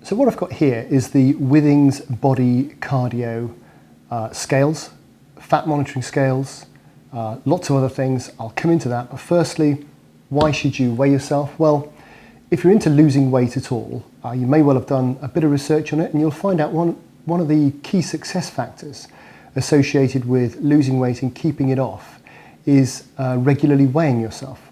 So what I've got here is the Withings body cardio scales, fat monitoring scales, lots of other things. I'll come into that, but firstly, why should you weigh yourself? Well, if you're into losing weight at all, you may well have done a bit of research on it, and you'll find out one of the key success factors associated with losing weight and keeping it off is regularly weighing yourself,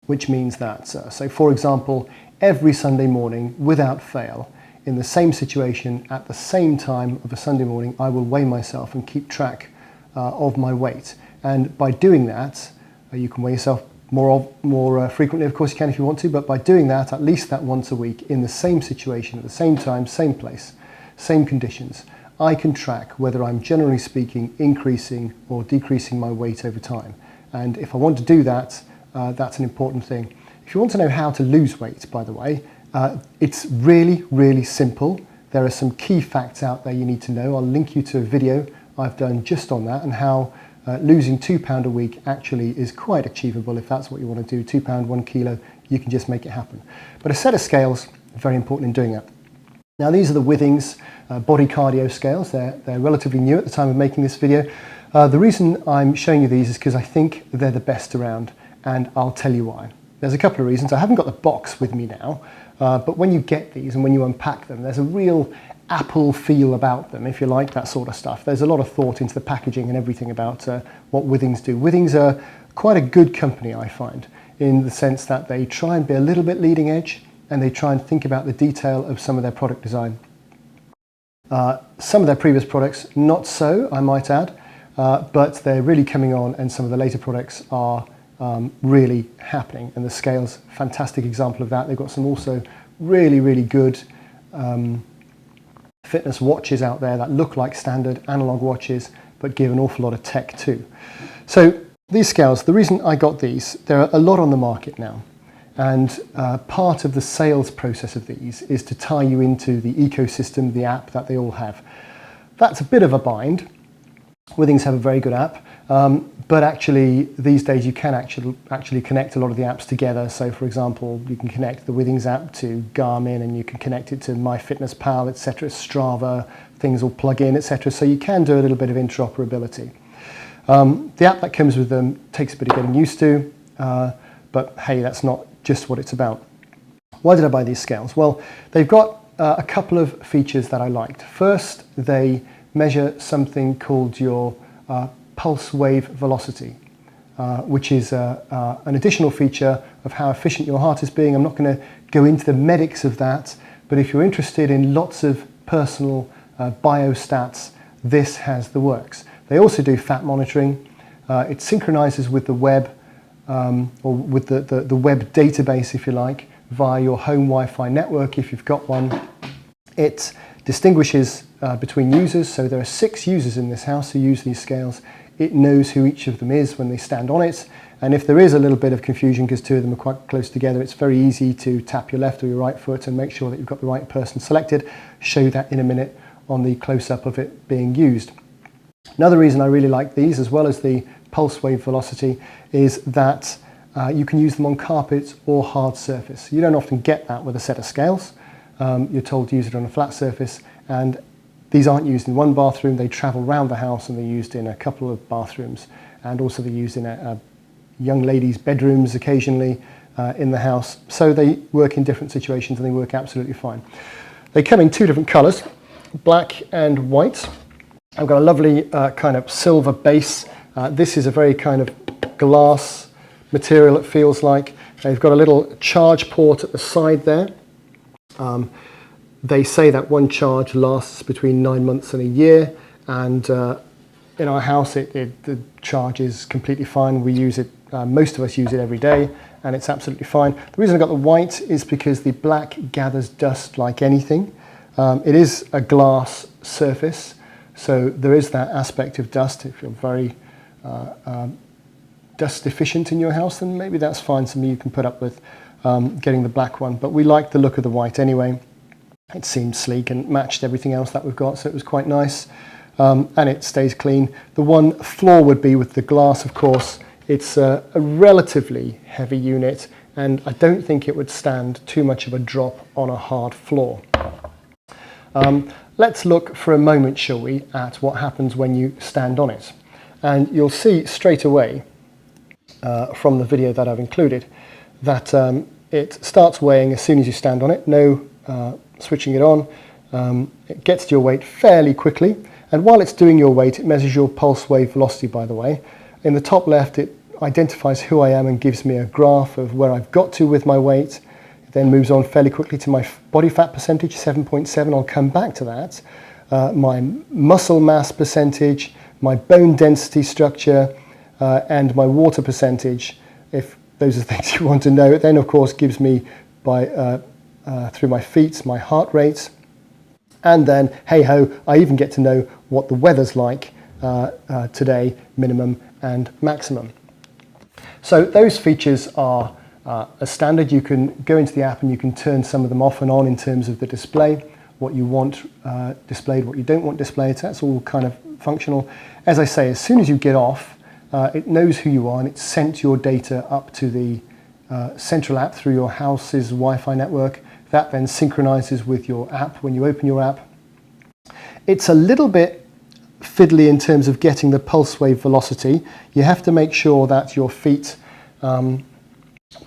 which means that, so for example, every Sunday morning, without fail, in the same situation, at the same time of a Sunday morning, I will weigh myself and keep track of my weight. And by doing that, you can weigh yourself more frequently, of course you can if you want to, but by doing that, at least that once a week, in the same situation, at the same time, same place, same conditions, I can track whether I'm, generally speaking, increasing or decreasing my weight over time. And if I want to do that, that's an important thing. If you want to know how to lose weight, by the way, it's really, really simple. There are some key facts out there you need to know. I'll link you to a video I've done just on that and how losing £2 a week actually is quite achievable. If that's what you want to do, £2, 1 kilo, you can just make it happen. But a set of scales, very important in doing that. Now these are the Withings body cardio scales. They're relatively new at the time of making this video. The reason I'm showing you these is because I think they're the best around, and I'll tell you why. There's a couple of reasons. I haven't got the box with me now, but when you get these and when you unpack them, there's a real Apple feel about them, if you like that sort of stuff. There's a lot of thought into the packaging and everything about what Withings do. Withings are quite a good company, I find, in the sense that they try and be a little bit leading edge, and they try and think about the detail of some of their product design. Some of their previous products, not so, I might add, but they're really coming on, and some of the later products are really happening, and the scale's a fantastic example of that. They've got some also really, really good fitness watches out there that look like standard analog watches but give an awful lot of tech too. So these scales, the reason I got these, there are a lot on the market now, and part of the sales process of these is to tie you into the ecosystem, the app that they all have. That's a bit of a bind. Withings have a very good app, but actually these days you can actually connect a lot of the apps together. So for example, you can connect the Withings app to Garmin, and you can connect it to MyFitnessPal, etc., Strava, things will plug in, etc. So you can do a little bit of interoperability. The app that comes with them takes a bit of getting used to, but hey, that's not just what it's about. Why did I buy these scales? Well, they've got a couple of features that I liked. First, they measure something called your pulse wave velocity, which is an additional feature of how efficient your heart is being. I'm not going to go into the medics of that, but if you're interested in lots of personal biostats, this has the works. They also do fat monitoring. It synchronizes with the web, or with the web database, if you like, via your home Wi-Fi network if you've got one. It distinguishes between users, so there are 6 users in this house who use these scales. It knows who each of them is when they stand on it, and if there is a little bit of confusion because 2 of them are quite close together, it's very easy to tap your left or your right foot and make sure that you've got the right person selected. Show you that in a minute on the close-up of it being used. Another reason I really like these, as well as the pulse wave velocity, is that you can use them on carpet or hard surface. You don't often get that with a set of scales. You're told to use it on a flat surface, and these aren't used in one bathroom. They travel around the house, and they're used in a couple of bathrooms, and also they're used in a young ladies' bedrooms occasionally in the house. So they work in different situations, and they work absolutely fine. They come in 2 different colours, black and white. I've got a lovely kind of silver base. This is a very kind of glass material, it feels like. They've got a little charge port at the side there. They say that one charge lasts between 9 months and a year, and in our house the charge is completely fine. We use it, most of us use it every day, and it's absolutely fine. The reason I got the white is because the black gathers dust like anything. It is a glass surface, so there is that aspect of dust. If you're very dust efficient in your house, then maybe that's fine, something you can put up with, getting the black one. But we like the look of the white anyway. It seemed sleek and matched everything else that we've got, so it was quite nice. And it stays clean. The one flaw would be with the glass, of course. It's a relatively heavy unit, and I don't think it would stand too much of a drop on a hard floor. Let's look for a moment, shall we, at what happens when you stand on it. And you'll see straight away from the video that I've included that it starts weighing as soon as you stand on it. No switching it on. It gets to your weight fairly quickly, and while it's doing your weight, it measures your pulse wave velocity, by the way. In the top left, it identifies who I am and gives me a graph of where I've got to with my weight. It then moves on fairly quickly to my body fat percentage, 7.7. I'll come back to that. My muscle mass percentage, my bone density structure, and my water percentage. If those are things you want to know, it then of course gives me through my feet, my heart rate. And then, hey-ho, I even get to know what the weather's like today, minimum and maximum. So those features are as standard. You can go into the app and you can turn some of them off and on in terms of the display, what you want displayed, what you don't want displayed. So that's all kind of functional. As I say, as soon as you get off, it knows who you are and it's sent your data up to the central app through your house's Wi-Fi network. That then synchronizes with your app when you open your app. It's a little bit fiddly in terms of getting the pulse wave velocity. You have to make sure that your feet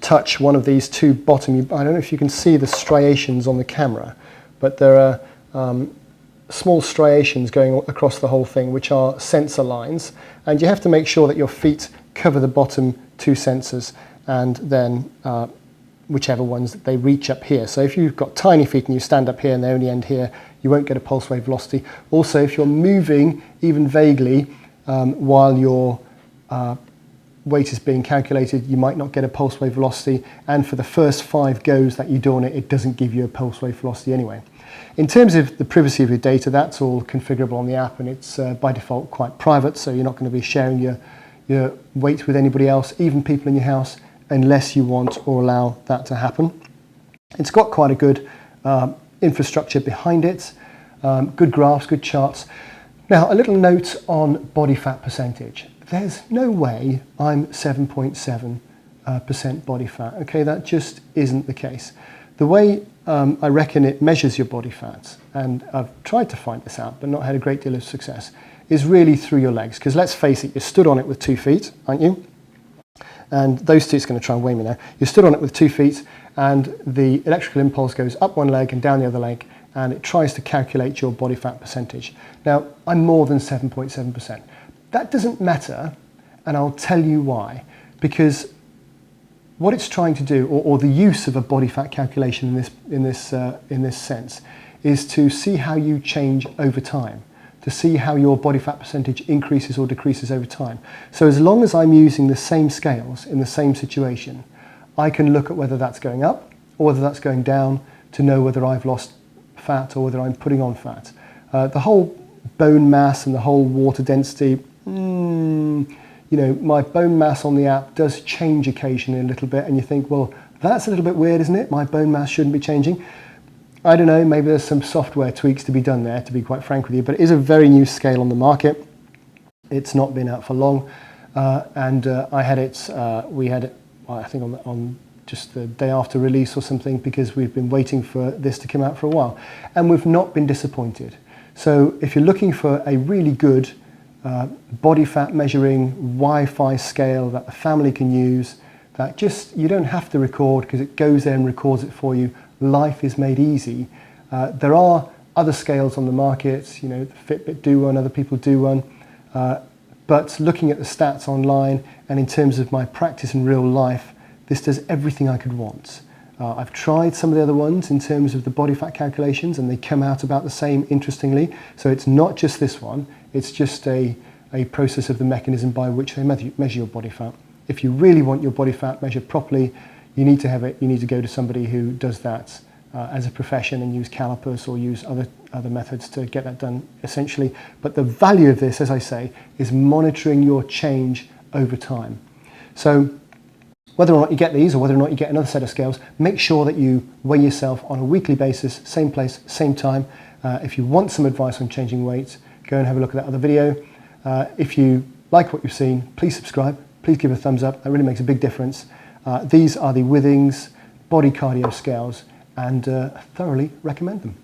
touch one of these two bottom. I don't know if you can see the striations on the camera, but there are small striations going across the whole thing, which are sensor lines. And you have to make sure that your feet cover the bottom two sensors, and then whichever ones that they reach up here. So if you've got tiny feet and you stand up here and they only end here, you won't get a pulse wave velocity. Also, if you're moving even vaguely while your weight is being calculated, you might not get a pulse wave velocity. And for the first 5 goes that you do on it, it doesn't give you a pulse wave velocity anyway. In terms of the privacy of your data, that's all configurable on the app, and it's by default quite private, so you're not going to be sharing your weight with anybody else, even people in your house, unless you want or allow that to happen. It's got quite a good infrastructure behind it, good graphs, good charts. Now, a little note on body fat percentage. There's no way I'm 7.7% body fat. Okay, that just isn't the case. The way I reckon it measures your body fat, and I've tried to find this out but not had a great deal of success, is really through your legs. Because let's face it, you're stood on it with 2 feet, aren't you? And those two, it's going to try and weigh me now. You're stood on it with 2 feet, and the electrical impulse goes up one leg and down the other leg, and it tries to calculate your body fat percentage. Now, I'm more than 7.7%. That doesn't matter, and I'll tell you why. Because what it's trying to do, or the use of a body fat calculation in this sense, is to see how you change over time, to see how your body fat percentage increases or decreases over time. So as long as I'm using the same scales in the same situation, I can look at whether that's going up or whether that's going down to know whether I've lost fat or whether I'm putting on fat. The whole bone mass and the whole water density, you know, my bone mass on the app does change occasionally a little bit, and you think, well, that's a little bit weird, isn't it? My bone mass shouldn't be changing. I don't know, maybe there's some software tweaks to be done there, to be quite frank with you, but it is a very new scale on the market. It's not been out for long, and I had it, we had it, I think on just the day after release or something, because we've been waiting for this to come out for a while, and we've not been disappointed. So if you're looking for a really good body fat measuring Wi-Fi scale that the family can use, that just, you don't have to record because it goes there and records it for you. Life is made easy. There are other scales on the market, you know, Fitbit do one, other people do one, but looking at the stats online and in terms of my practice in real life, this does everything I could want. I've tried some of the other ones in terms of the body fat calculations, and they come out about the same, interestingly. So it's not just this one, it's just a process of the mechanism by which they measure your body fat. If you really want your body fat measured properly, you need to have it. You need to go to somebody who does that as a profession and use calipers or use other methods to get that done, essentially. But the value of this, as I say, is monitoring your change over time. So whether or not you get these or whether or not you get another set of scales, make sure that you weigh yourself on a weekly basis, same place, same time. If you want some advice on changing weight, go and have a look at that other video. If you like what you've seen, please subscribe. Please give a thumbs up. That really makes a big difference. These are the Withings body cardio scales, and thoroughly recommend them.